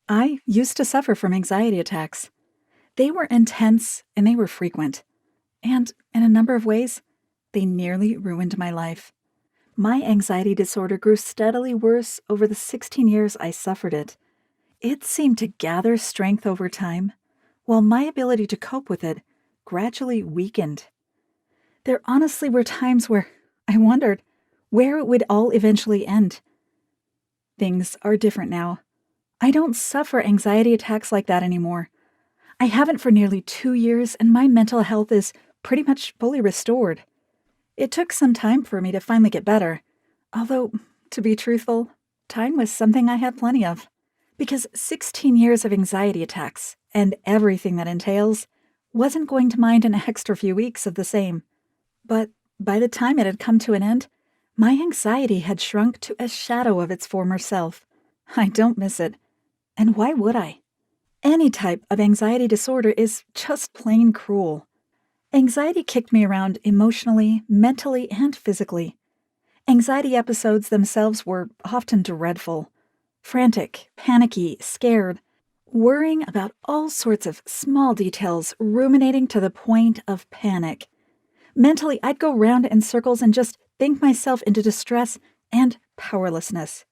I used to suffer from anxiety attacks. They were intense and they were frequent. And in a number of ways, they nearly ruined my life. My anxiety disorder grew steadily worse over the 16 years I suffered it. It seemed to gather strength over time, while my ability to cope with it gradually weakened. There honestly were times where I wondered where it would all eventually end. Things are different now. I don't suffer anxiety attacks like that anymore. I haven't for nearly 2 years, and my mental health is pretty much fully restored. It took some time for me to finally get better, although, to be truthful, time was something I had plenty of. Because 16 years of anxiety attacks, and everything that entails, wasn't going to mind an extra few weeks of the same. But by the time it had come to an end, my anxiety had shrunk to a shadow of its former self. I don't miss it. And why would I? Any type of anxiety disorder is just plain cruel. Anxiety kicked me around emotionally, mentally, and physically. Anxiety episodes themselves were often dreadful. Frantic, panicky, scared, worrying about all sorts of small details, ruminating to the point of panic. Mentally, I'd go round in circles and just think myself into distress and powerlessness.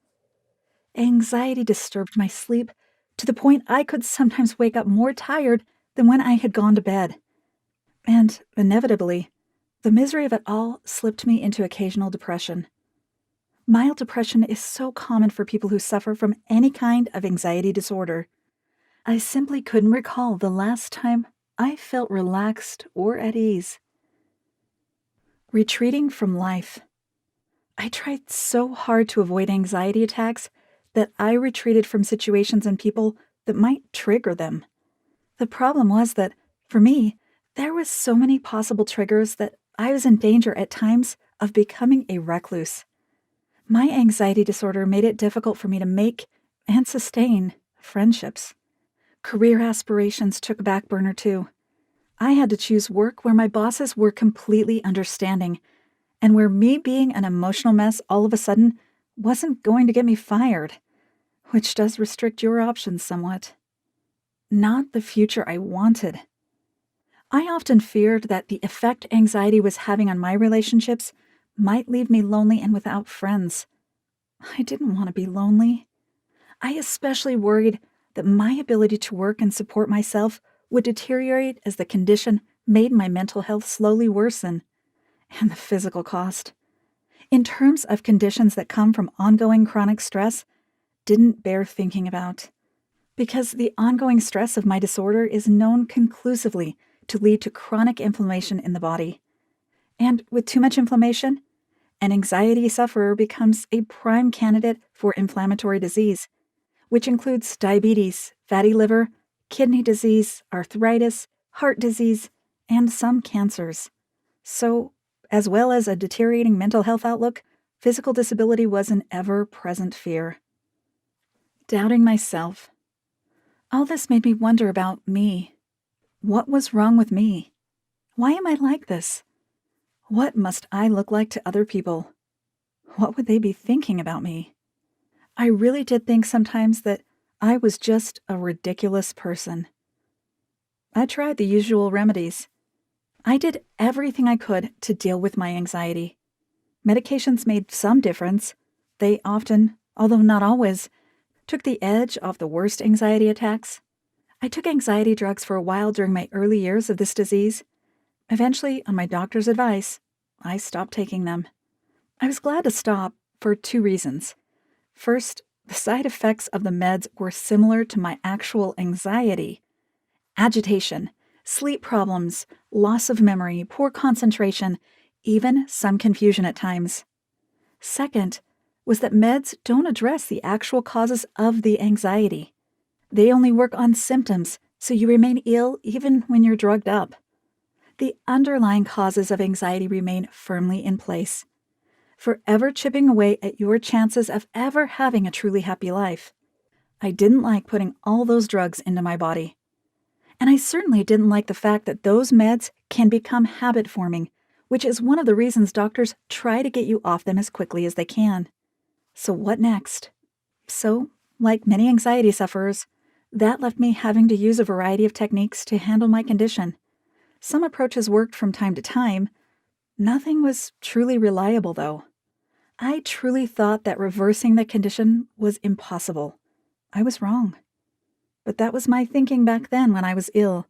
Anxiety disturbed my sleep to the point I could sometimes wake up more tired than when I had gone to bed. And, inevitably, the misery of it all slipped me into occasional depression. Mild depression is so common for people who suffer from any kind of anxiety disorder. I simply couldn't recall the last time I felt relaxed or at ease. Retreating from life. I tried so hard to avoid anxiety attacks that I retreated from situations and people that might trigger them. The problem was that, for me, there was so many possible triggers that I was in danger at times of becoming a recluse. My anxiety disorder made it difficult for me to make and sustain friendships. Career aspirations took a back burner too. I had to choose work where my bosses were completely understanding, and where me being an emotional mess all of a sudden wasn't going to get me fired, which does restrict your options somewhat. Not the future I wanted. I often feared that the effect anxiety was having on my relationships might leave me lonely and without friends. I didn't want to be lonely. I especially worried that my ability to work and support myself would deteriorate as the condition made my mental health slowly worsen. And the physical cost, in terms of conditions that come from ongoing chronic stress, didn't bear thinking about. Because the ongoing stress of my disorder is known conclusively to lead to chronic inflammation in the body. And with too much inflammation, an anxiety sufferer becomes a prime candidate for inflammatory disease, which includes diabetes, fatty liver, kidney disease, arthritis, heart disease, and some cancers. So, as well as a deteriorating mental health outlook, physical disability was an ever-present fear. Doubting myself. All this made me wonder about me. What was wrong with me? Why am I like this? What must I look like to other people? What would they be thinking about me? I really did think sometimes that I was just a ridiculous person. I tried the usual remedies. I did everything I could to deal with my anxiety. Medications made some difference. They often, although not always, took the edge off the worst anxiety attacks. I took anxiety drugs for a while during my early years of this disease. Eventually, on my doctor's advice, I stopped taking them. I was glad to stop for two reasons. First, the side effects of the meds were similar to my actual anxiety. Agitation, sleep problems, loss of memory, poor concentration, even some confusion at times. Second, was that meds don't address the actual causes of the anxiety. They only work on symptoms, so you remain ill even when you're drugged up. The underlying causes of anxiety remain firmly in place, forever chipping away at your chances of ever having a truly happy life. I didn't like putting all those drugs into my body. And I certainly didn't like the fact that those meds can become habit-forming, which is one of the reasons doctors try to get you off them as quickly as they can. So what next? So, like many anxiety sufferers, That left me having to use a variety of techniques to handle my condition. Some approaches worked from time to time. Nothing was truly reliable, though. I truly thought that reversing the condition was impossible. I was wrong. But that was my thinking back then when I was ill.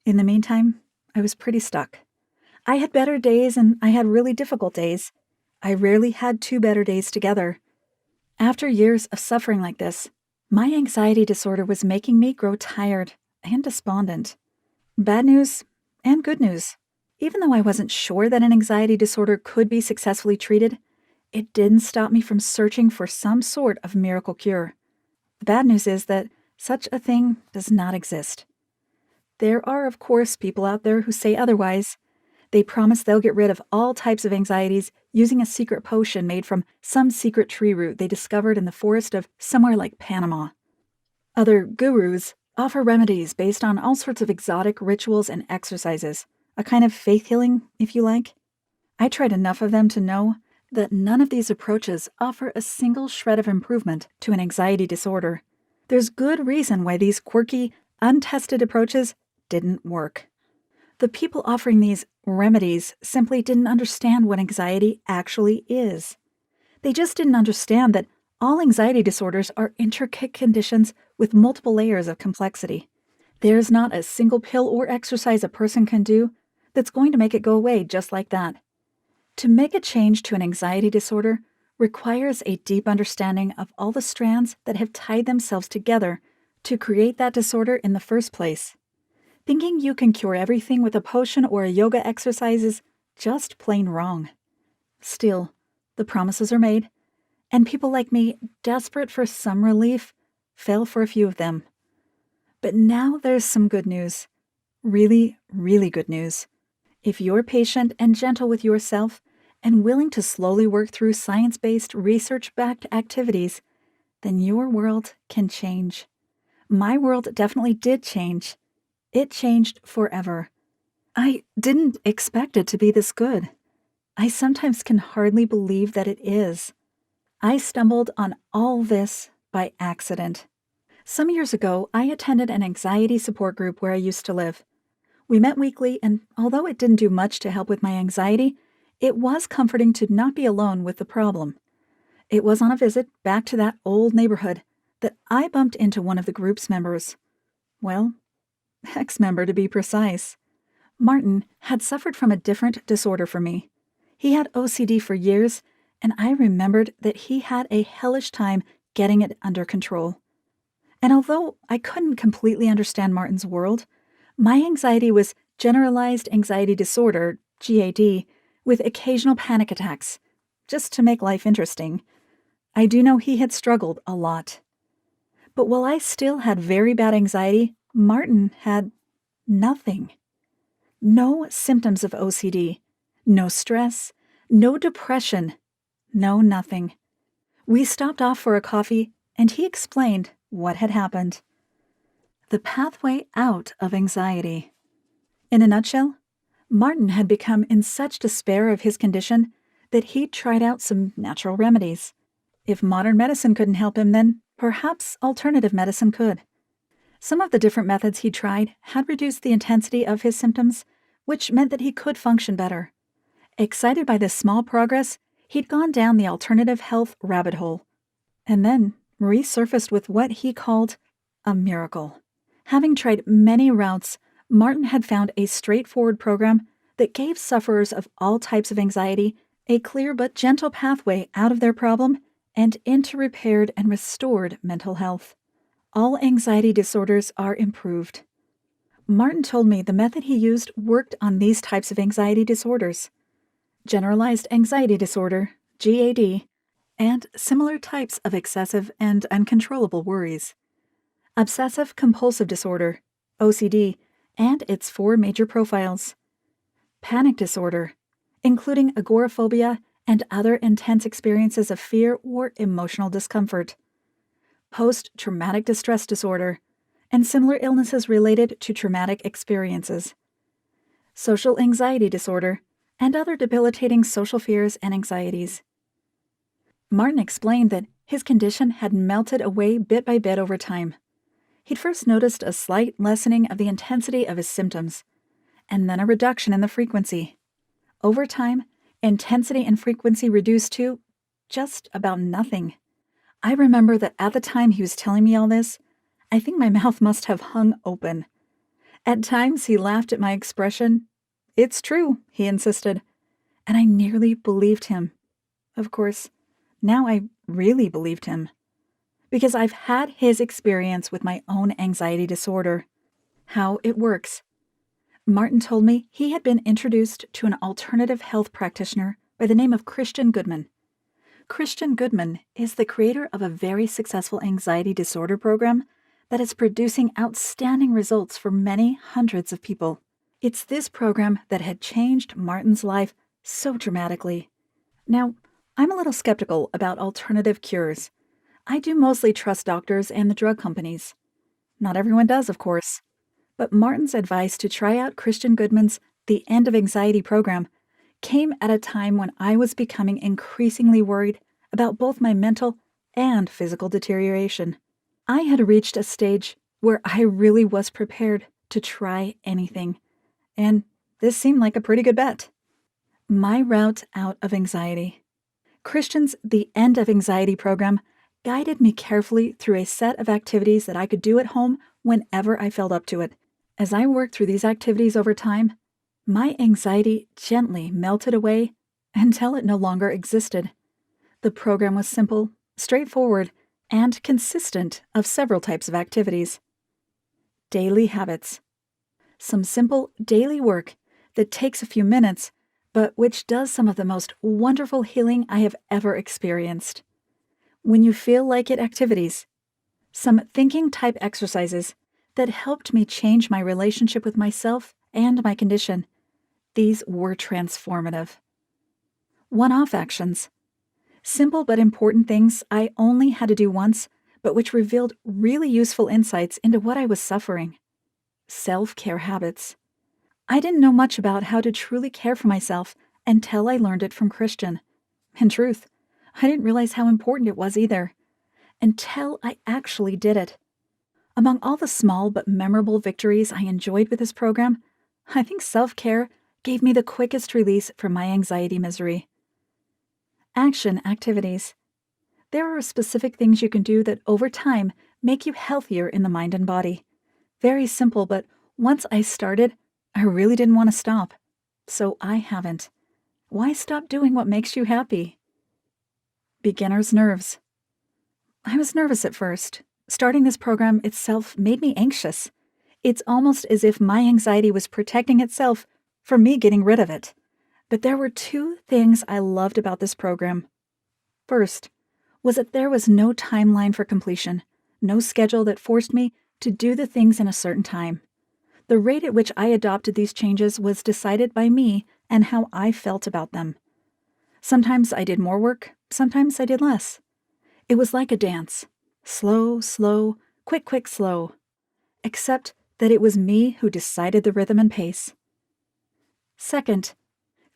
In the meantime, I was pretty stuck. I had better days and I had really difficult days. I rarely had two better days together. After years of suffering like this, my anxiety disorder was making me grow tired and despondent. Bad news and good news. Even though I wasn't sure that an anxiety disorder could be successfully treated, it didn't stop me from searching for some sort of miracle cure. The bad news is that such a thing does not exist. There are, of course, people out there who say otherwise. They promise they'll get rid of all types of anxieties using a secret potion made from some secret tree root they discovered in the forest of somewhere like Panama. Other gurus offer remedies based on all sorts of exotic rituals and exercises, a kind of faith healing, if you like. I tried enough of them to know that none of these approaches offer a single shred of improvement to an anxiety disorder. There's good reason why these quirky, untested approaches didn't work. The people offering these remedies simply didn't understand what anxiety actually is. They just didn't understand that all anxiety disorders are intricate conditions with multiple layers of complexity. There's not a single pill or exercise a person can do that's going to make it go away just like that. To make a change to an anxiety disorder requires a deep understanding of all the strands that have tied themselves together to create that disorder in the first place. Thinking you can cure everything with a potion or a yoga exercise is just plain wrong. Still, the promises are made, and people like me, desperate for some relief, fell for a few of them. But now there's some good news. Really, really good news. If you're patient and gentle with yourself and willing to slowly work through science-based, research-backed activities, then your world can change. My world definitely did change. It changed forever. I didn't expect it to be this good. I sometimes can hardly believe that it is. I stumbled on all this by accident. Some years ago, I attended an anxiety support group where I used to live. We met weekly, and although it didn't do much to help with my anxiety, it was comforting to not be alone with the problem. It was on a visit back to that old neighborhood that I bumped into one of the group's members. Well, ex-member to be precise. Martin had suffered from a different disorder from me. He had OCD for years, and I remembered that he had a hellish time getting it under control. And although I couldn't completely understand Martin's world, my anxiety was Generalized Anxiety Disorder, GAD, with occasional panic attacks, just to make life interesting. I do know he had struggled a lot. But while I still had very bad anxiety, Martin had nothing. No symptoms of OCD, no stress, no depression, no nothing. We stopped off for a coffee, and he explained what had happened. The pathway out of anxiety. In a nutshell, Martin had become in such despair of his condition that he'd tried out some natural remedies. If modern medicine couldn't help him, then perhaps alternative medicine could. Some of the different methods he tried had reduced the intensity of his symptoms, which meant that he could function better. Excited by this small progress, he'd gone down the alternative health rabbit hole, and then resurfaced with what he called a miracle. Having tried many routes, Martin had found a straightforward program that gave sufferers of all types of anxiety a clear but gentle pathway out of their problem and into repaired and restored mental health. All anxiety disorders are improved. Martin told me the method he used worked on these types of anxiety disorders: Generalized Anxiety Disorder, GAD, and similar types of excessive and uncontrollable worries. Obsessive Compulsive Disorder, OCD, and its 4 major profiles. Panic disorder, including agoraphobia and other intense experiences of fear or emotional discomfort. Post-traumatic distress disorder, and similar illnesses related to traumatic experiences. Social anxiety disorder, and other debilitating social fears and anxieties. Martin explained that his condition had melted away bit by bit over time. He'd first noticed a slight lessening of the intensity of his symptoms, and then a reduction in the frequency. Over time, intensity and frequency reduced to just about nothing. I remember that at the time he was telling me all this, I think my mouth must have hung open. At times he laughed at my expression. "It's true," he insisted, and I nearly believed him. Of course, now I really believed him, because I've had his experience with my own anxiety disorder. How it works. Martin told me he had been introduced to an alternative health practitioner by the name of Christian Goodman. Christian Goodman is the creator of a very successful anxiety disorder program that is producing outstanding results for many hundreds of people. It's this program that had changed Martin's life so dramatically. Now, I'm a little skeptical about alternative cures. I do mostly trust doctors and the drug companies. Not everyone does, of course. But Martin's advice to try out Christian Goodman's The End of Anxiety program came at a time when I was becoming increasingly worried about both my mental and physical deterioration. I had reached a stage where I really was prepared to try anything, and this seemed like a pretty good bet. My route out of anxiety. Christian's The End of Anxiety program guided me carefully through a set of activities that I could do at home whenever I felt up to it. As I worked through these activities over time, my anxiety gently melted away until it no longer existed. The program was simple, straightforward, and consistent of several types of activities. Daily habits. Some simple daily work that takes a few minutes, but which does some of the most wonderful healing I have ever experienced. When you feel like it activities. Some thinking-type exercises that helped me change my relationship with myself and my condition. These were transformative. One-off actions. Simple but important things I only had to do once, but which revealed really useful insights into what I was suffering. Self-care habits. I didn't know much about how to truly care for myself until I learned it from Christian. In truth, I didn't realize how important it was either, until I actually did it. Among all the small but memorable victories I enjoyed with this program, I think self-care gave me the quickest release from my anxiety misery. Action activities. There are specific things you can do that over time make you healthier in the mind and body. Very simple, but once I started, I really didn't want to stop. So I haven't. Why stop doing what makes you happy? Beginner's nerves. I was nervous at first. Starting this program itself made me anxious. It's almost as if my anxiety was protecting itself from me getting rid of it. But there were two things I loved about this program. First was that there was no timeline for completion, no schedule that forced me to do the things in a certain time. The rate at which I adopted these changes was decided by me and how I felt about them. Sometimes I did more work, sometimes I did less. It was like a dance. Slow, slow, quick, quick, slow. Except that it was me who decided the rhythm and pace. Second,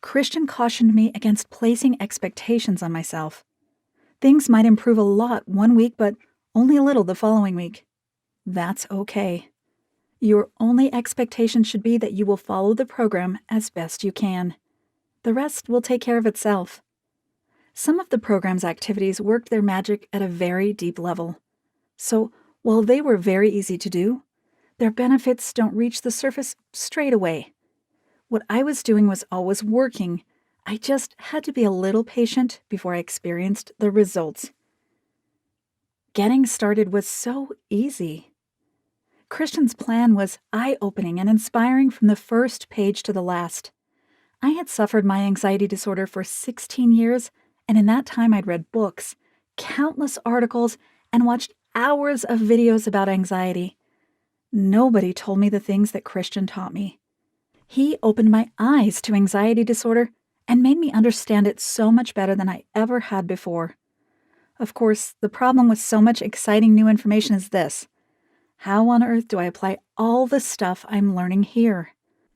Christian cautioned me against placing expectations on myself. Things might improve a lot one week, but only a little the following week. That's okay. Your only expectation should be that you will follow the program as best you can. The rest will take care of itself. Some of the program's activities worked their magic at a very deep level. So, while they were very easy to do, their benefits don't reach the surface straight away. What I was doing was always working. I just had to be a little patient before I experienced the results. Getting started was so easy. Christian's plan was eye-opening and inspiring from the first page to the last. I had suffered my anxiety disorder for 16 years, and in that time I'd read books, countless articles, and watched hours of videos about anxiety. Nobody told me the things that Christian taught me. He opened my eyes to anxiety disorder and made me understand it so much better than I ever had before. Of course, the problem with so much exciting new information is this. How on earth do I apply all the stuff I'm learning here?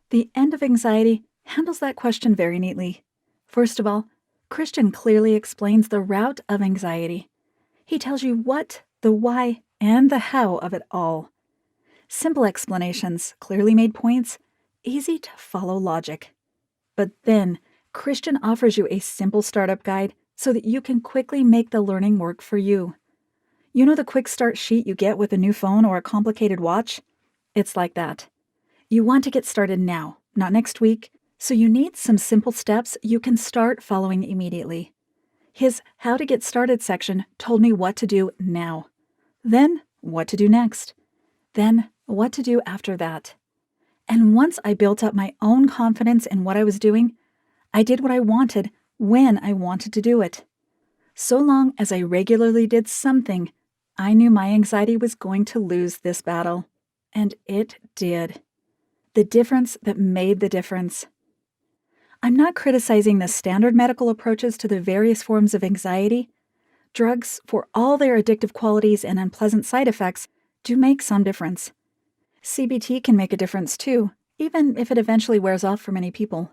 The End of Anxiety handles that question very neatly. First of all, Christian clearly explains the route of anxiety. He tells you what, the why, and the how of it all. Simple explanations, clearly made points, easy to follow logic. But then, Christian offers you a simple startup guide so that you can quickly make the learning work for you. You know the quick start sheet you get with a new phone or a complicated watch? It's like that. You want to get started now, not next week, so you need some simple steps you can start following immediately. His How to Get Started section told me what to do now, then what to do next, then what to do after that. And once I built up my own confidence in what I was doing, I did what I wanted when I wanted to do it. So long as I regularly did something, I knew my anxiety was going to lose this battle. And it did. The difference that made the difference. I'm not criticizing the standard medical approaches to the various forms of anxiety. Drugs, for all their addictive qualities and unpleasant side effects, do make some difference. CBT can make a difference too, even if it eventually wears off for many people.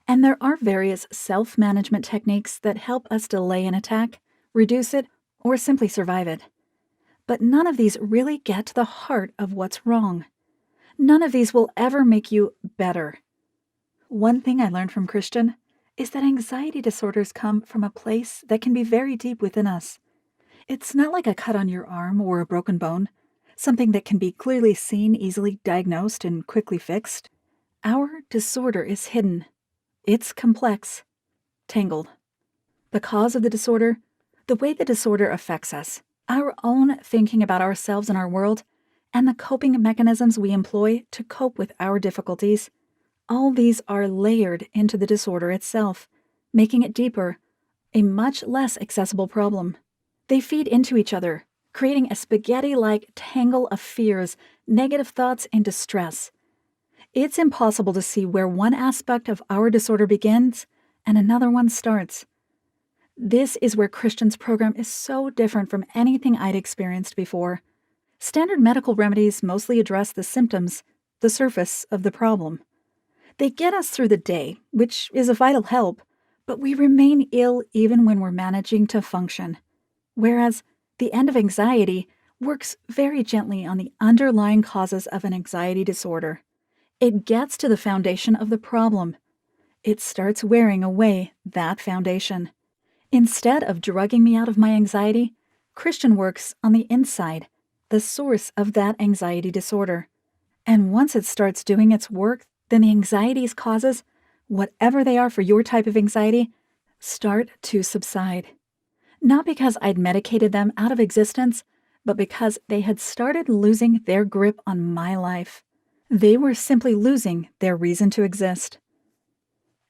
And there are various self-management techniques that help us delay an attack, reduce it, or simply survive it. But none of these really get to the heart of what's wrong. None of these will ever make you better. One thing I learned from Christian is that anxiety disorders come from a place that can be very deep within us. It's not like a cut on your arm or a broken bone, something that can be clearly seen, easily diagnosed, and quickly fixed. Our disorder is hidden. It's complex, tangled. The cause of the disorder, the way the disorder affects us, our own thinking about ourselves and our world, and the coping mechanisms we employ to cope with our difficulties, all these are layered into the disorder itself, making it deeper, a much less accessible problem. They feed into each other, creating a spaghetti-like tangle of fears, negative thoughts, and distress. It's impossible to see where one aspect of our disorder begins and another one starts. This is where Christian's program is so different from anything I'd experienced before. Standard medical remedies mostly address the symptoms, the surface of the problem. They get us through the day, which is a vital help, but we remain ill even when we're managing to function. Whereas the end of anxiety works very gently on the underlying causes of an anxiety disorder. It gets to the foundation of the problem. It starts wearing away that foundation. Instead of drugging me out of my anxiety, Christian works on the inside, the source of that anxiety disorder. And once it starts doing its work, then the anxiety's causes, whatever they are for your type of anxiety, start to subside. Not because I'd medicated them out of existence, but because they had started losing their grip on my life. They were simply losing their reason to exist.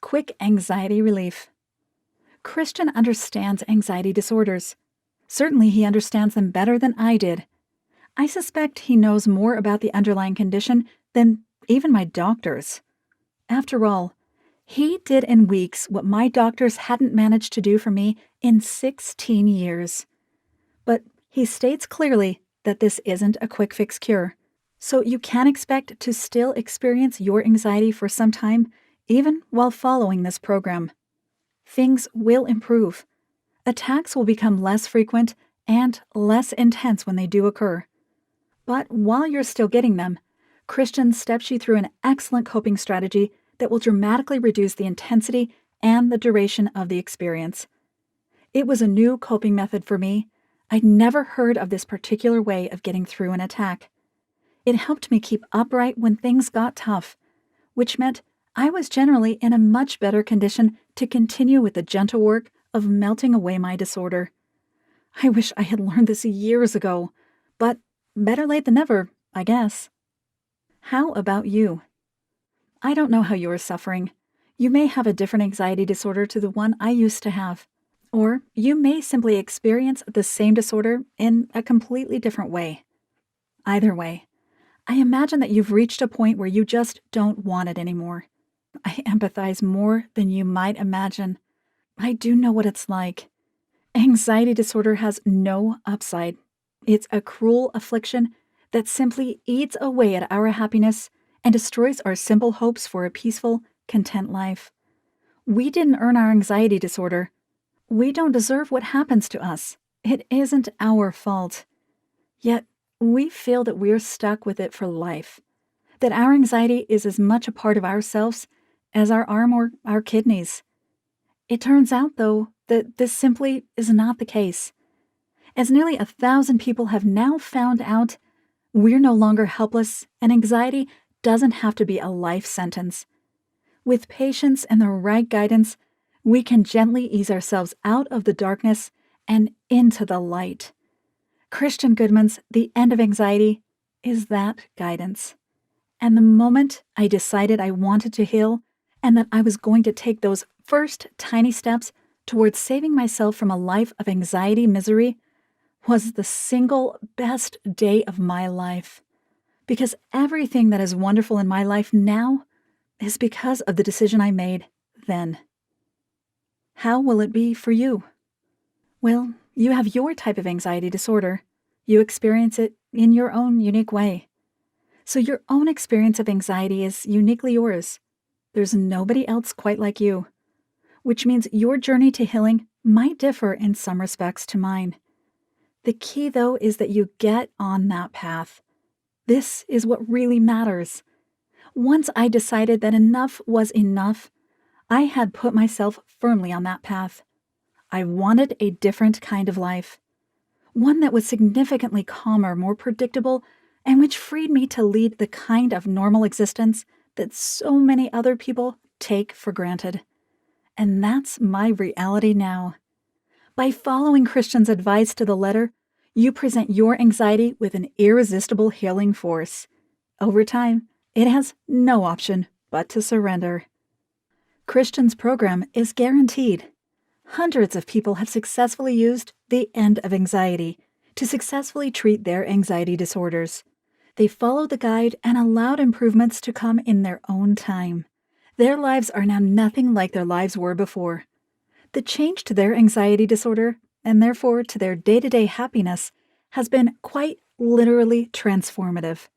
Quick anxiety relief. Christian understands anxiety disorders. Certainly he understands them better than I did. I suspect he knows more about the underlying condition than even my doctors. After all, he did in weeks what my doctors hadn't managed to do for me in 16 years. But he states clearly that this isn't a quick fix cure. So you can expect to still experience your anxiety for some time, even while following this program. Things will improve. Attacks will become less frequent and less intense when they do occur. But while you're still getting them, Christian steps you through an excellent coping strategy that will dramatically reduce the intensity and the duration of the experience. It was a new coping method for me. I'd never heard of this particular way of getting through an attack. It helped me keep upright when things got tough, which meant I was generally in a much better condition to continue with the gentle work of melting away my disorder. I wish I had learned this years ago, but better late than never, I guess. How about you? I don't know how you are suffering. You may have a different anxiety disorder to the one I used to have. Or you may simply experience the same disorder in a completely different way. Either way, I imagine that you've reached a point where you just don't want it anymore. I empathize more than you might imagine. I do know what it's like. Anxiety disorder has no upside. It's a cruel affliction that simply eats away at our happiness and destroys our simple hopes for a peaceful, content life. We didn't earn our anxiety disorder. We don't deserve what happens to us. It isn't our fault. Yet, we feel that we're stuck with it for life, that our anxiety is as much a part of ourselves as our arm or our kidneys. It turns out, though, that this simply is not the case. As nearly 1,000 people have now found out, we're no longer helpless, and anxiety doesn't have to be a life sentence. With patience and the right guidance, we can gently ease ourselves out of the darkness and into the light. Christian Goodman's The End of Anxiety is that guidance. And the moment I decided I wanted to heal and that I was going to take those first tiny steps towards saving myself from a life of anxiety misery was the single best day of my life. Because everything that is wonderful in my life now is because of the decision I made then. How will it be for you? Well, you have your type of anxiety disorder. You experience it in your own unique way. So your own experience of anxiety is uniquely yours. There's nobody else quite like you, which means your journey to healing might differ in some respects to mine. The key, though, is that you get on that path. This is what really matters. Once I decided that enough was enough, I had put myself firmly on that path. I wanted a different kind of life, one that was significantly calmer, more predictable, and which freed me to lead the kind of normal existence that so many other people take for granted. And that's my reality now. By following Christian's advice to the letter, you present your anxiety with an irresistible healing force. Over time, it has no option but to surrender. Christian's program is guaranteed. Hundreds of people have successfully used The End of Anxiety to successfully treat their anxiety disorders. They followed the guide and allowed improvements to come in their own time. Their lives are now nothing like their lives were before. The change to their anxiety disorder, and therefore to their day-to-day happiness, has been quite literally transformative.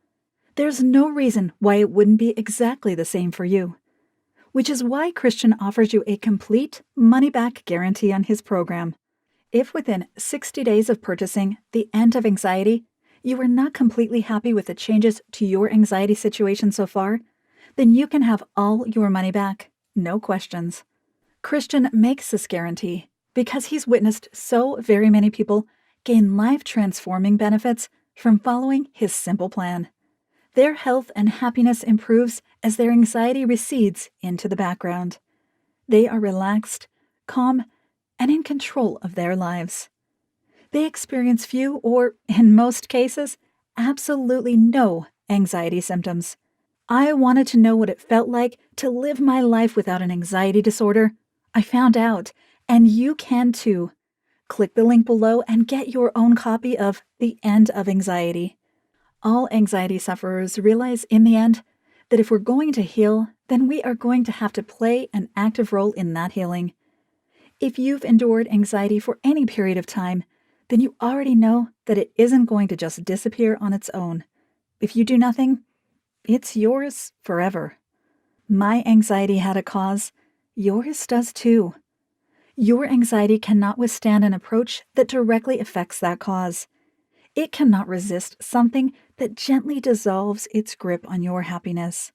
There's no reason why it wouldn't be exactly the same for you. Which is why Christian offers you a complete money-back guarantee on his program. If within 60 days of purchasing The End of Anxiety, you are not completely happy with the changes to your anxiety situation so far, then you can have all your money back, no questions. Christian makes this guarantee because he's witnessed so very many people gain life-transforming benefits from following his simple plan. Their health and happiness improves as their anxiety recedes into the background. They are relaxed, calm, and in control of their lives. They experience few or, in most cases, absolutely no anxiety symptoms. I wanted to know what it felt like to live my life without an anxiety disorder. I found out, and you can too. Click the link below and get your own copy of The End of Anxiety. All anxiety sufferers realize in the end that if we're going to heal, then we are going to have to play an active role in that healing. If you've endured anxiety for any period of time, then you already know that it isn't going to just disappear on its own. If you do nothing, it's yours forever. My anxiety had a cause. Yours does too. Your anxiety cannot withstand an approach that directly affects that cause. It cannot resist something that gently dissolves its grip on your happiness.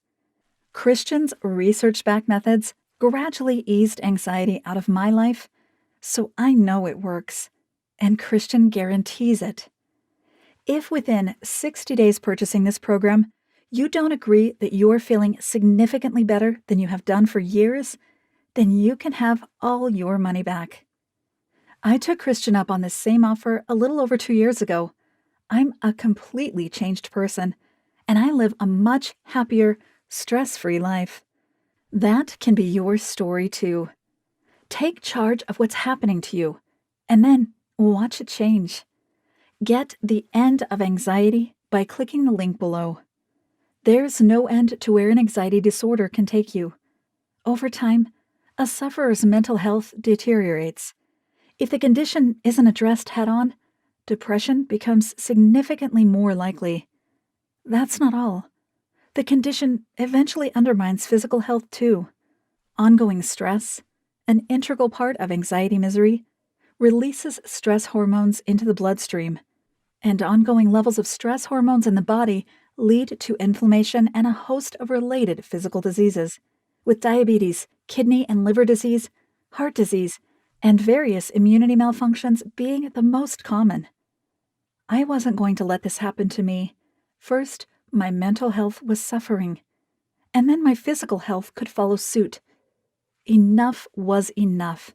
Christian's research-backed methods gradually eased anxiety out of my life, so I know it works, and Christian guarantees it. If within 60 days purchasing this program, you don't agree that you're feeling significantly better than you have done for years, then you can have all your money back. I took Christian up on this same offer a little over 2 years ago. I'm a completely changed person, and I live a much happier, stress-free life. That can be your story too. Take charge of what's happening to you, and then watch it change. Get The End of Anxiety by clicking the link below. There's no end to where an anxiety disorder can take you. Over time, a sufferer's mental health deteriorates. If the condition isn't addressed head-on, depression becomes significantly more likely. That's not all. The condition eventually undermines physical health too. Ongoing stress, an integral part of anxiety misery, releases stress hormones into the bloodstream, and ongoing levels of stress hormones in the body lead to inflammation and a host of related physical diseases, with diabetes, kidney and liver disease, heart disease, and various immunity malfunctions being the most common. I wasn't going to let this happen to me. First, my mental health was suffering, and then my physical health could follow suit. Enough was enough.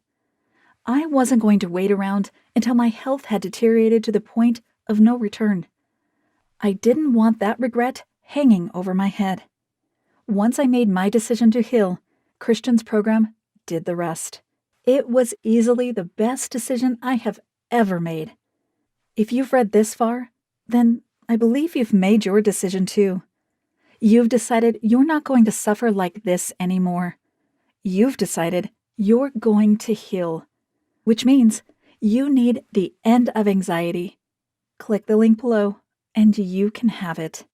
I wasn't going to wait around until my health had deteriorated to the point of no return. I didn't want that regret hanging over my head. Once I made my decision to heal, Christian's program did the rest. It was easily the best decision I have ever made. If you've read this far, then I believe you've made your decision too. You've decided you're not going to suffer like this anymore. You've decided you're going to heal, which means you need the end of anxiety. Click the link below and you can have it.